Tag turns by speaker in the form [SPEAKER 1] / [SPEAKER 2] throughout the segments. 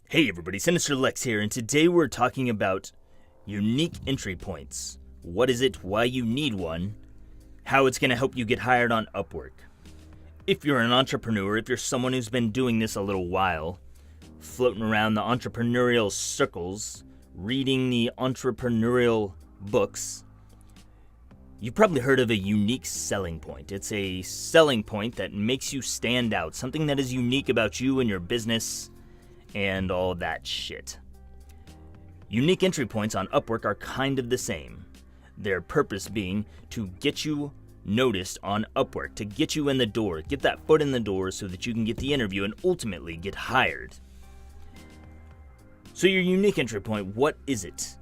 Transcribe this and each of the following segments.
[SPEAKER 1] Hey everybody, Sinister Lex here, and today we're talking about unique entry points. What is it, why you need one, how it's going to help you get hired on Upwork. If you're an entrepreneur, if you're someone who's been doing this a little while, floating around the entrepreneurial circles, reading the entrepreneurial books, you've probably heard of a unique selling point. It's a selling point that makes you stand out, something that is unique about you and your business, and all that shit. Unique entry points on Upwork are kind of the same. Their purpose being to get you noticed on Upwork, to get you in the door, get that foot in the door so that you can get the interview and ultimately get hired. So your unique entry point, what is it?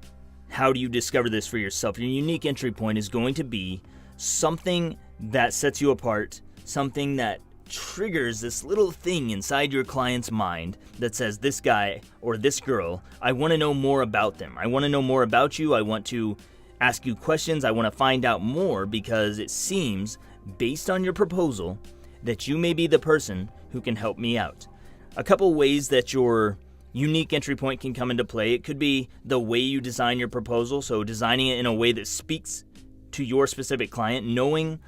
[SPEAKER 1] How do you discover this for yourself? Your unique entry point is going to be something that sets you apart, something that triggers this little thing inside your client's mind that says, this guy or this girl, I want to know more about them. I want to know more about you. I want to ask you questions. I want to find out more because it seems, based on your proposal, that you may be the person who can help me out. A couple ways that your unique entry point can come into play. It could be the way you design your proposal, so designing it in a way that speaks to your specific client, knowing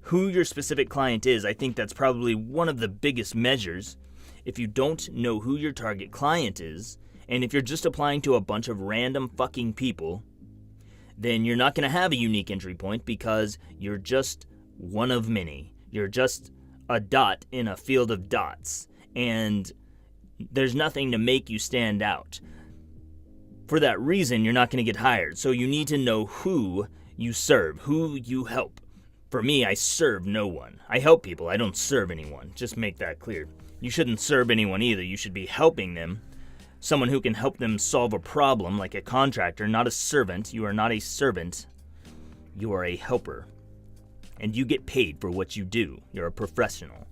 [SPEAKER 1] who your specific client is. I think that's probably one of the biggest measures. If you don't know who your target client is, and if you're just applying to a bunch of random fucking people, then you're not going to have a unique entry point because you're just one of many. You're just a dot in a field of dots, and there's nothing to make you stand out. For that reason, you're not going to get hired. So you need to know who you serve, who you help. For me, I serve no one. I help people. I don't serve anyone. Just make that clear. You shouldn't serve anyone either. You should be helping them. Someone who can help them solve a problem, like a contractor, not a servant. You are not a servant. You are a helper. And you get paid for what you do. You're a professional.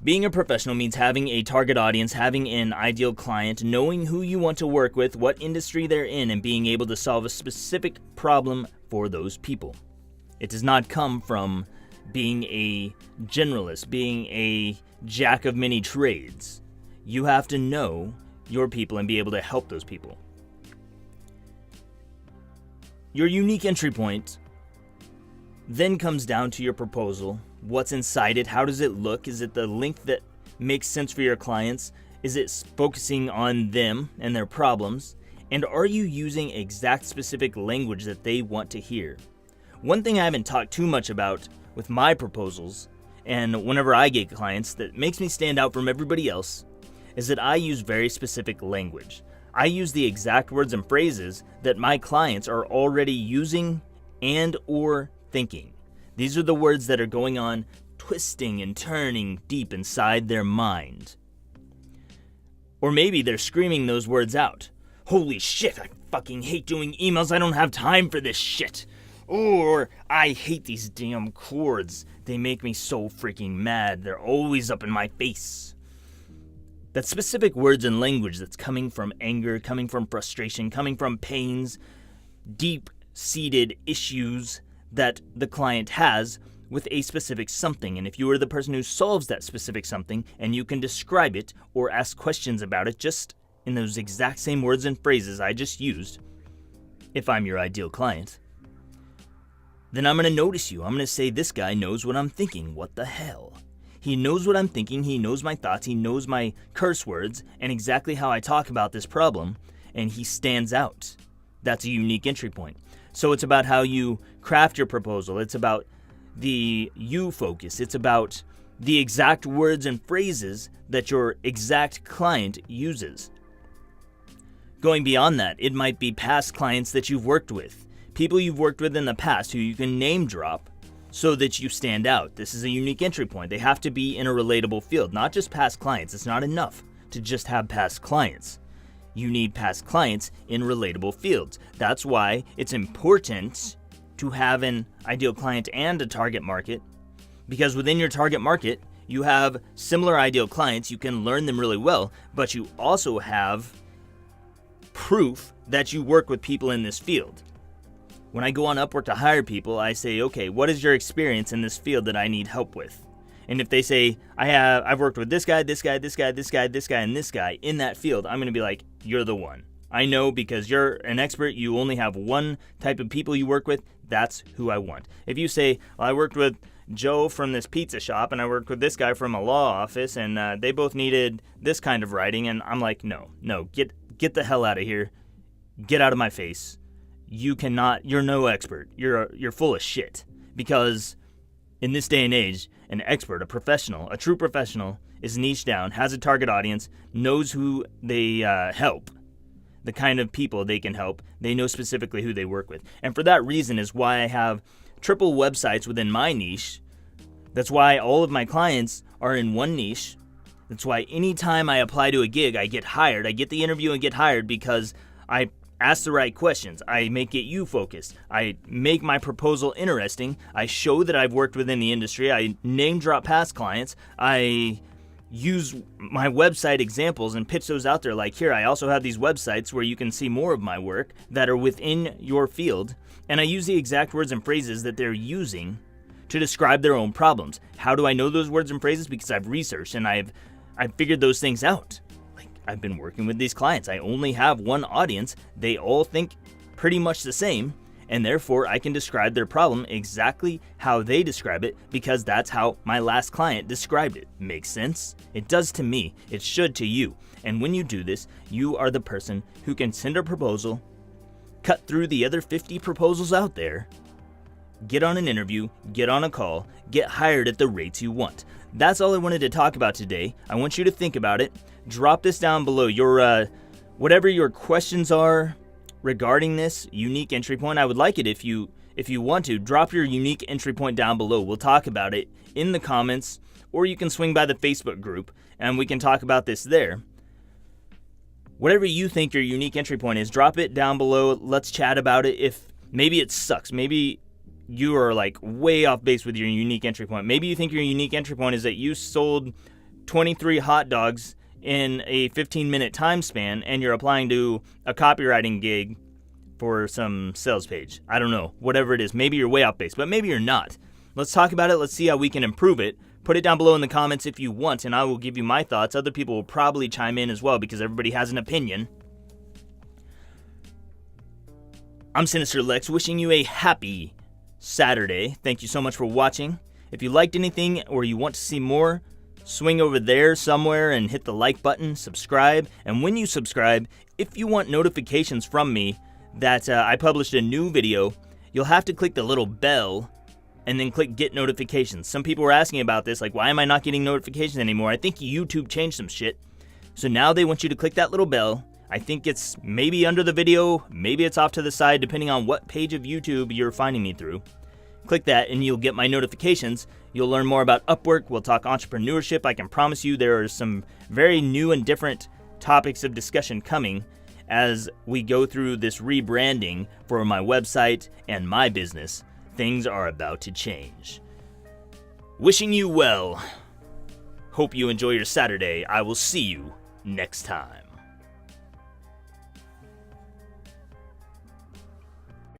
[SPEAKER 1] Being a professional means having a target audience, having an ideal client, knowing who you want to work with, what industry they're in, and being able to solve a specific problem for those people. It does not come from being a generalist, being a jack of many trades. You have to know your people and be able to help those people. Your unique entry point then comes down to your proposal. What's inside it? How does it look? Is it the link that makes sense for your clients? Is it focusing on them and their problems? And are you using exact specific language that they want to hear? One thing I haven't talked too much about with my proposals, and whenever I get clients that makes me stand out from everybody else, is that I use very specific language. I use the exact words and phrases that my clients are already using and or thinking. These are the words that are going on, twisting and turning deep inside their mind. Or maybe they're screaming those words out. Holy shit, I fucking hate doing emails. I don't have time for this shit. Or, I hate these damn chords. They make me so freaking mad. They're always up in my face. That specific words and language that's coming from anger, coming from frustration, coming from pains, deep-seated issues that the client has with a specific something. And if you are the person who solves that specific something and you can describe it or ask questions about it just in those exact same words and phrases I just used, if I'm your ideal client, then I'm going to notice you. I'm going to say, this guy knows what I'm thinking. What the hell? He knows what I'm thinking. He knows my thoughts. He knows my curse words and exactly how I talk about this problem. And he stands out. That's a unique entry point. So it's about how you craft your proposal. It's about the you focus. It's about the exact words and phrases that your exact client uses. Going beyond that, it might be past clients that you've worked with. People you've worked with in the past who you can name drop so that you stand out. This is a unique entry point. They have to be in a relatable field, not just past clients. It's not enough to just have past clients. You need past clients in relatable fields. That's why it's important to have an ideal client and a target market, because within your target market, you have similar ideal clients. You can learn them really well, but you also have proof that you work with people in this field. When I go on Upwork to hire people, I say, okay, what is your experience in this field that I need help with? And if they say, I've worked with this guy, this guy, this guy, this guy, this guy, and this guy in that field, I'm going to be like, you're the one. I know because you're an expert. You only have one type of people you work with. That's who I want. If you say, well, I worked with Joe from this pizza shop and I worked with this guy from a law office and they both needed this kind of writing, and I'm like, no, get the hell out of here. Get out of my face. You're no expert. You're full of shit. Because in this day and age, an expert, a professional, a true professional is niched down, has a target audience, knows who they help, the kind of people they can help. They know specifically who they work with. And for that reason is why I have triple websites within my niche. That's why all of my clients are in one niche. That's why anytime I apply to a gig, I get hired. I get the interview and get hired because I ask the right questions. I make it you focused. I make my proposal interesting. I show that I've worked within the industry. I name drop past clients. I use my website examples and pitch those out there. Like here, I also have these websites where you can see more of my work that are within your field. And I use the exact words and phrases that they're using to describe their own problems. How do I know those words and phrases? Because I've researched and I've figured those things out. Like I've been working with these clients. I only have one audience. They all think pretty much the same. And therefore, I can describe their problem exactly how they describe it because that's how my last client described it. Makes sense? It does to me. It should to you. And when you do this, you are the person who can send a proposal, cut through the other 50 proposals out there, get on an interview, get on a call, get hired at the rates you want. That's all I wanted to talk about today. I want you to think about it. Drop this down below. Your whatever your questions are regarding this unique entry point. I would like it if you want to drop your unique entry point down below. We'll talk about it in the comments, or you can swing by the Facebook group and we can talk about this there. Whatever you think your unique entry point is, drop it down below. Let's chat about it. If maybe it sucks, maybe you are like way off base with your unique entry point. Maybe you think your unique entry point is that you sold 23 hot dogs in a 15-minute time span and you're applying to a copywriting gig for some sales page. I don't know, whatever it is. Maybe you're way off base, but maybe you're not. Let's talk about it. Let's see how we can improve it. Put it down below in the comments if you want, and I will give you my thoughts. Other people will probably chime in as well because everybody has an opinion. I'm Sinister Lex, wishing you a happy Saturday. Thank you so much for watching. If you liked anything or you want to see more, swing over there somewhere and hit the like button, subscribe. And when you subscribe, if you want notifications from me that I published a new video, you'll have to click the little bell and then click get notifications. Some people were asking about this, like, why am I not getting notifications anymore? I think YouTube changed some shit. So now they want you to click that little bell. I think it's maybe under the video, maybe it's off to the side, depending on what page of YouTube you're finding me through. Click that and you'll get my notifications. You'll learn more about Upwork. We'll talk entrepreneurship. I can promise you there are some very new and different topics of discussion coming as we go through this rebranding for my website and my business. Things are about to change. Wishing you well. Hope you enjoy your Saturday. I will see you next time.